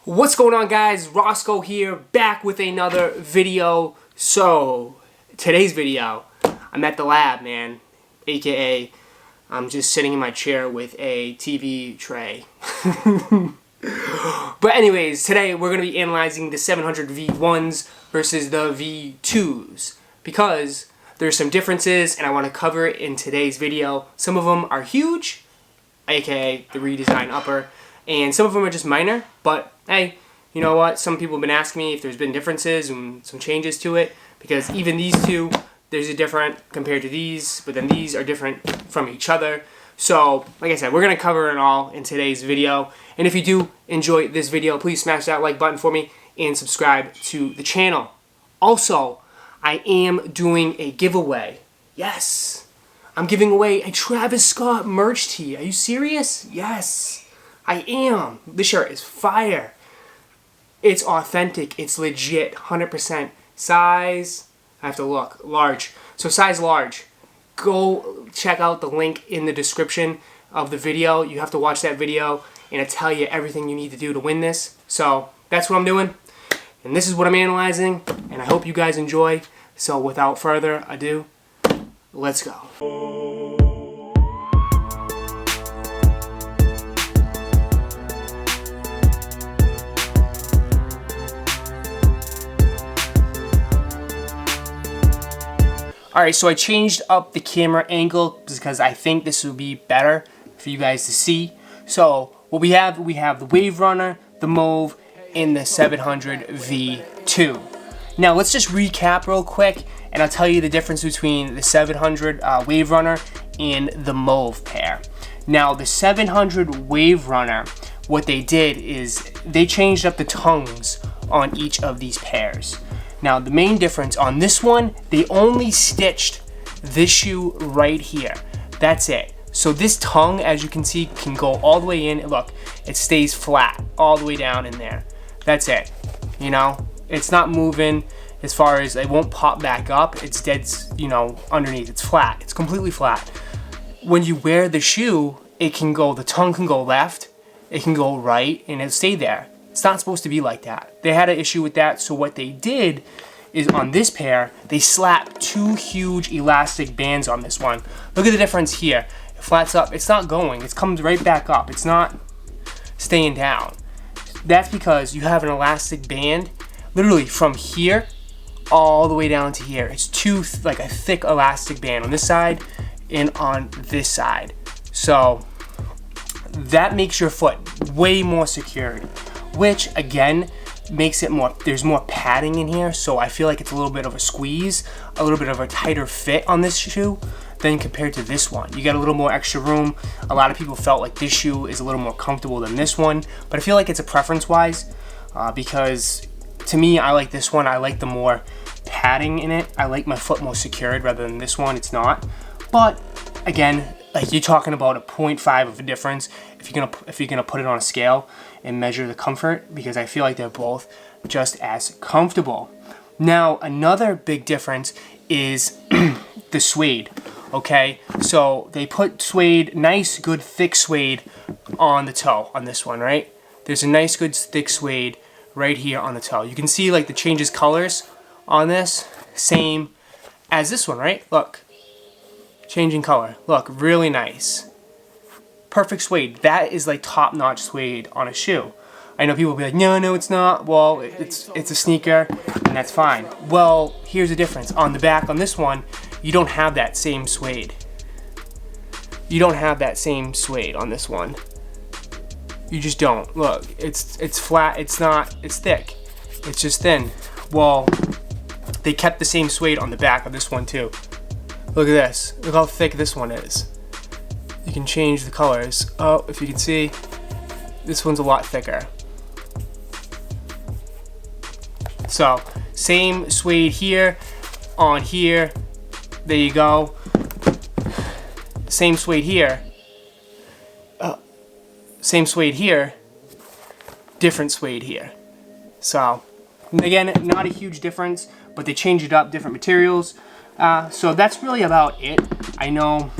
What's going on, guys? Roscoe here, back with another video. So, today's video, I'm at the lab, man. AKA, I'm just sitting in my chair with a TV tray. But anyways, today we're going to be analyzing the 700 V1s versus the V2s. Because there's some differences, and I want to cover it in today's video. Some of them are huge, AKA the redesign upper. And some of them are just minor, but hey, you know what? Some people have been asking me if there's been differences and some changes to it, because even these two, there's a different compared to these, but then these are different from each other. So, like I said, we're going to cover it all in today's video. And if you do enjoy this video, please smash that like button for me and subscribe to the channel. Also, I am doing a giveaway. Yes, I'm giving away a Travis Scott merch tee. Are you serious? Yes. I am. This shirt is fire. It's authentic. It's legit. 100%. Size, I have to look. Large. So size large. Go check out the link in the description of the video. You have to watch that video and it'll tell you everything you need to do to win this. So that's what I'm doing. And this is what I'm analyzing. And I hope you guys enjoy. So without further ado, let's go. Alright, so I changed up the camera angle because I think this would be better for you guys to see. So what we have the Wave Runner, the Mauve, and the 700 V2. Now let's just recap real quick and I'll tell you the difference between the 700 Wave Runner and the Mauve pair. Now the 700 Wave Runner, what they did is they changed up the tongues on each of these pairs. Now the main difference on this one, they only stitched this shoe right here. That's it. So this tongue, as you can see, can go all the way in. Look, it stays flat all the way down in there. That's it. You know, it's not moving as far as it won't pop back up. It's dead, you know, underneath. It's flat. It's completely flat. When you wear the shoe, it can go, the tongue can go left, it can go right, and it'll stay there. It's not supposed to be like that. They had an issue with that, so what they did is on this pair, they slapped two huge elastic bands on this one. Look at the difference here. It flats up. It's not going. It comes right back up. It's not staying down. That's because you have an elastic band literally from here all the way down to here. It's like a thick elastic band on this side and on this side. So that makes your foot way more secured, which again makes it more, there's more padding in here, so I feel like it's a little bit of a squeeze, a little bit of a tighter fit on this shoe than compared to this one. You got a little more extra room. A lot of people felt like this shoe is a little more comfortable than this one, but I feel like it's a preference wise because to me, I like this one. I like the more padding in it. I like my foot more secured rather than this one. It's not, but again, like you're talking about a 0.5 of a difference if you're gonna put it on a scale and measure the comfort, because I feel like they're both just as comfortable. Now another big difference is the suede. Okay, so they put suede, nice good thick suede on the toe on this one, right? There's a nice good thick suede right here on the toe. You can see like the changes colors on this, same as this one, right? Look. Changing color. Look, really nice. Perfect suede. That is like top-notch suede on a shoe. I know people will be like, no, it's not. Well, it's a sneaker, and that's fine. Well, here's the difference. On the back, on this one, you don't have that same suede. You don't have that same suede on this one. You just don't. Look, it's flat. It's not. It's thick. It's just thin. Well, they kept the same suede on the back of this one too. Look at this. Look how thick this one is. You can change the colors. Oh, if you can see, this one's a lot thicker. So, same suede here, on here. There you go. Same suede here. Same suede here. Different suede here. So, again, not a huge difference, but they changed it up, different materials. So that's really about it. I know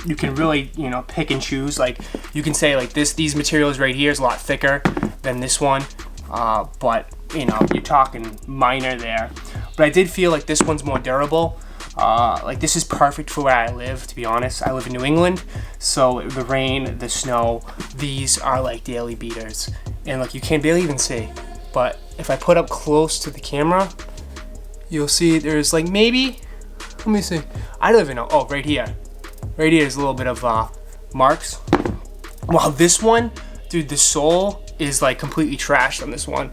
you can really, you know, pick and choose. Like you can say like these materials right here is a lot thicker than this one, but you know, you're talking minor there. But I did feel like this one's more durable. Like this is perfect for where I live, to be honest. I live in New England, so the rain, the snow, these are like daily beaters. And like you can barely even see. But if I put up close to the camera, you'll see there's like maybe, let me see. I don't even know. Oh, right here. Right here is a little bit of marks. While this one, dude, the sole is like completely trashed on this one.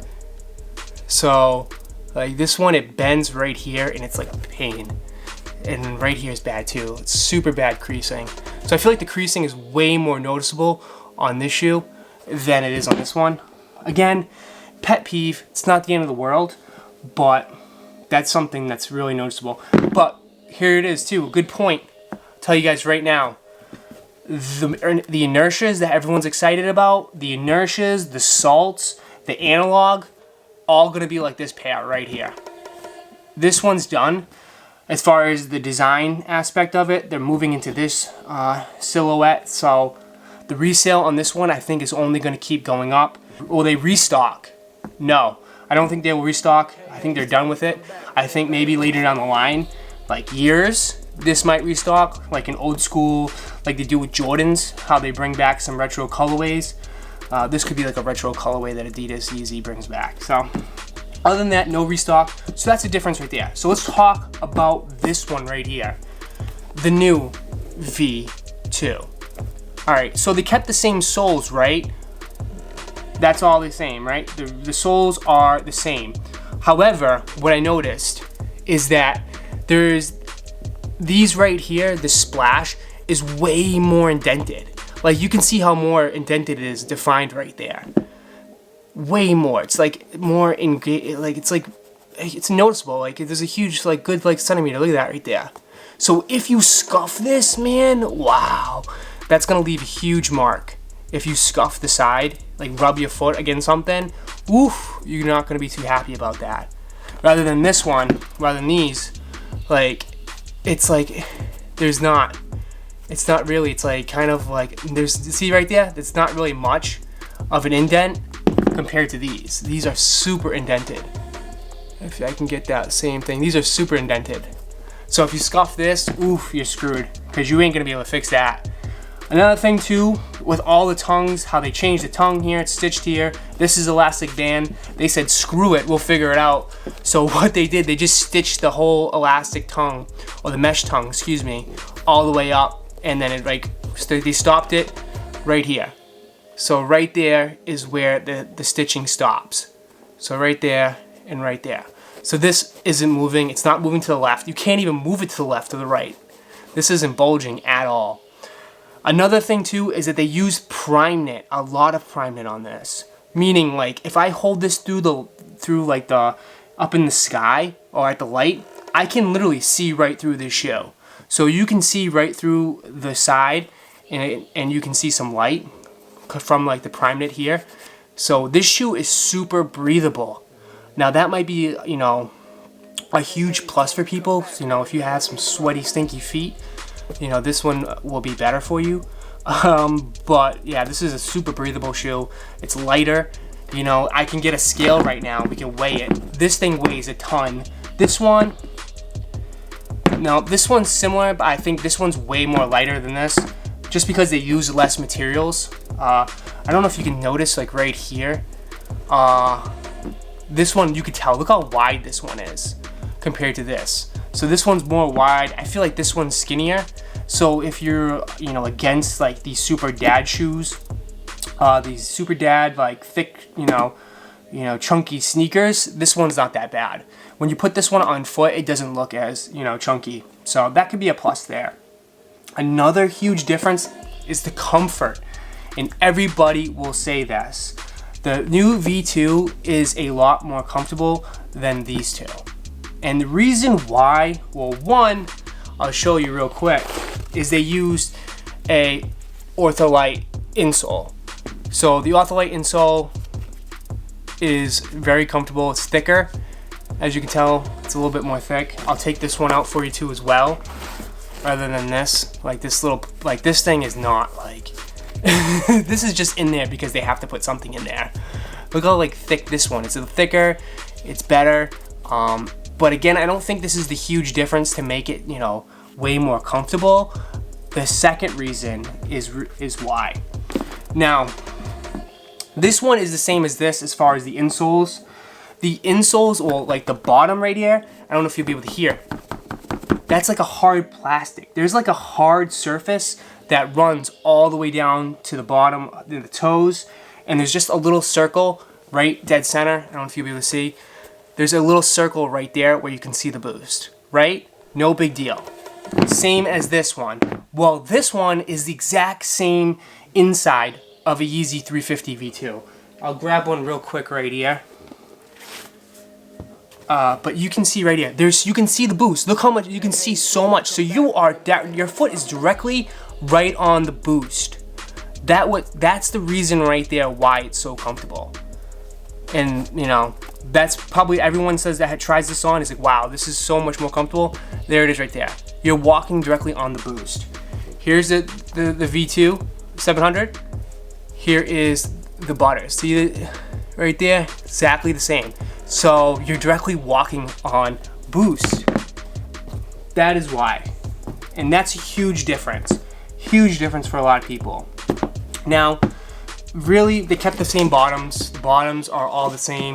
So like this one, it bends right here and it's like a pain. And right here is bad too. It's super bad creasing. So I feel like the creasing is way more noticeable on this shoe than it is on this one. Again, pet peeve, it's not the end of the world, but that's something that's really noticeable. But here it is too, a good point. I'll tell you guys right now, the inertias that everyone's excited about, the inertias, the salts, the analog, all gonna be like this pair right here. This one's done. As far as the design aspect of it, they're moving into this silhouette. So the resale on this one, I think, is only going to keep going up. Will they restock? No, I don't think they will restock. I think they're done with it. I think maybe later down the line, like years, this might restock, like an old school, like they do with Jordans, how they bring back some retro colorways. This could be like a retro colorway that Adidas Yeezy brings back. So other than that, no restock. So that's the difference right there. So let's talk about this one right here. The new V2. All right, so they kept the same soles, right? That's all the same, right? The soles are the same. However, what I noticed is that there's these right here, the splash is way more indented. Like you can see how more indented it is defined right there. Way more. It's like more like it's noticeable. Like there's a huge like good like centimeter. Look at that right there. So if you scuff this, man, wow, that's gonna leave a huge mark. If you scuff the side, like rub your foot against something, woof, you're not gonna be too happy about that. Rather than this one, rather than these, like it's like there's not. It's not really. It's like kind of like there's. See right there? It's not really much of an indent compared to these. These are super indented. If I can get that same thing, these are super indented. So if you scuff this, oof, you're screwed because you ain't gonna be able to fix that. Another thing too, with all the tongues, how they changed the tongue here, it's stitched here. This is elastic band. They said, screw it, we'll figure it out. So what they did, they just stitched the whole elastic tongue, or the mesh tongue, excuse me, all the way up, and then it like, they stopped it right here. So right there is where the stitching stops. So right there and right there. So this isn't moving, it's not moving to the left. You can't even move it to the left or the right. This isn't bulging at all. Another thing too is that they use prime knit, a lot of prime knit on this. Meaning like if I hold this through like the up in the sky or at the light, I can literally see right through this shoe. So you can see right through the side and you can see some light from like the prime knit here. So this shoe is super breathable. Now that might be, you know, a huge plus for people. You know, if you have some sweaty, stinky feet, you know, this one will be better for you. But yeah, this is a super breathable shoe. It's lighter. You know, I can get a scale right now. We can weigh it. This thing weighs a ton. This one, no, this one's similar, but I think this one's way more lighter than this, just because they use less materials. I don't know if you can notice, like right here. This one, you could tell. Look how wide this one is compared to this. So this one's more wide. I feel like this one's skinnier. So if you're, you know, against like these super dad shoes, these super dad like thick, you know, chunky sneakers, this one's not that bad. When you put this one on foot, it doesn't look as, you know, chunky. So that could be a plus there. Another huge difference is the comfort, and everybody will say this. The new V2 is a lot more comfortable than these two. And the reason why, well, one, I'll show you real quick, is they used a Ortholite insole. So the Ortholite insole is very comfortable. It's thicker. As you can tell, it's a little bit more thick. I'll take this one out for you too as well, rather than this. Like this little, like this thing is not like, this is just in there because they have to put something in there. Look how like thick this one is. It's thicker, it's better. But again, I don't think this is the huge difference to make it, you know, way more comfortable. The second reason is why. Now, this one is the same as this as far as the insoles. The insoles, or like the bottom right here, I don't know if you'll be able to hear. That's like a hard plastic. There's like a hard surface that runs all the way down to the bottom, the toes, and there's just a little circle right dead center. I don't know if you'll be able to see. There's a little circle right there where you can see the boost, right? No big deal. Same as this one. Well, this one is the exact same inside of a Yeezy 350 V2. I'll grab one real quick right here. But you can see right here, you can see the boost. Look how much, you can see so much. So your foot is directly right on the boost. That's the reason right there why it's so comfortable. And you know, that's probably, everyone says that tries this on is like, wow, this is so much more comfortable. There it is right there. You're walking directly on the boost. Here's the V2 700. Here is the butter. See it right there? Exactly the same. So you're directly walking on boost. That is why. And that's a huge difference. Huge difference for a lot of people. Now, really, they kept the same bottoms. The bottoms are all the same.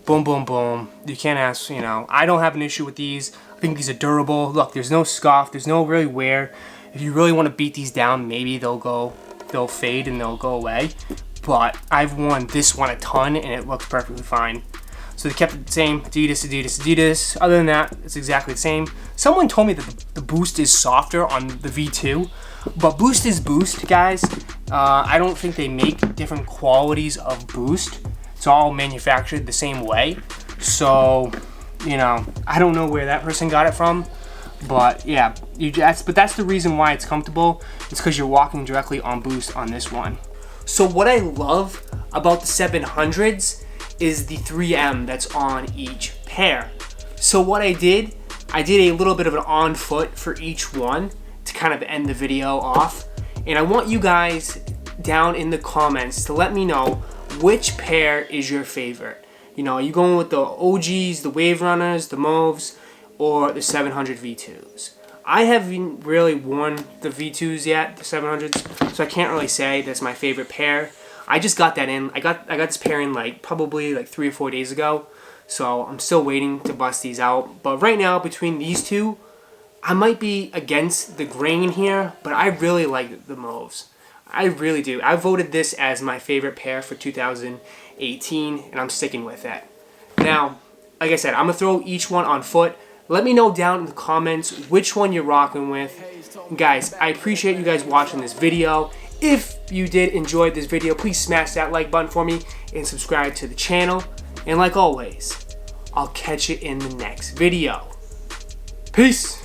Boom, boom, boom. You can't ask, you know, I don't have an issue with these. I think these are durable. Look, there's no scuff. There's no really wear. If you really want to beat these down, maybe they'll fade and they'll go away. But I've worn this one a ton and it looks perfectly fine. So they kept it the same, Adidas, Adidas, Adidas. Other than that, it's exactly the same. Someone told me that the boost is softer on the V2, but boost is boost, guys. I don't think they make different qualities of boost. It's all manufactured the same way. So, you know, I don't know where that person got it from, but yeah, that's the reason why it's comfortable. It's because you're walking directly on boost on this one. So what I love about the 700s is the 3M that's on each pair. So what I did a little bit of an on foot for each one to kind of end the video off. And I want you guys down in the comments to let me know which pair is your favorite. You know, are you going with the OGs, the Wave Runners, the Mauves, or the 700 V2s? I haven't really worn the V2s yet, the 700s, so I can't really say that's my favorite pair. I just got that in. I got this pair in probably 3 or 4 days ago, so I'm still waiting to bust these out. But right now, between these two, I might be against the grain here, but I really like the Mauves. I really do. I voted this as my favorite pair for 2018, and I'm sticking with that. Now, like I said, I'm going to throw each one on foot. Let me know down in the comments which one you're rocking with. Guys, I appreciate you guys watching this video. If you did enjoy this video, please smash that like button for me and subscribe to the channel. And like always, I'll catch you in the next video. Peace!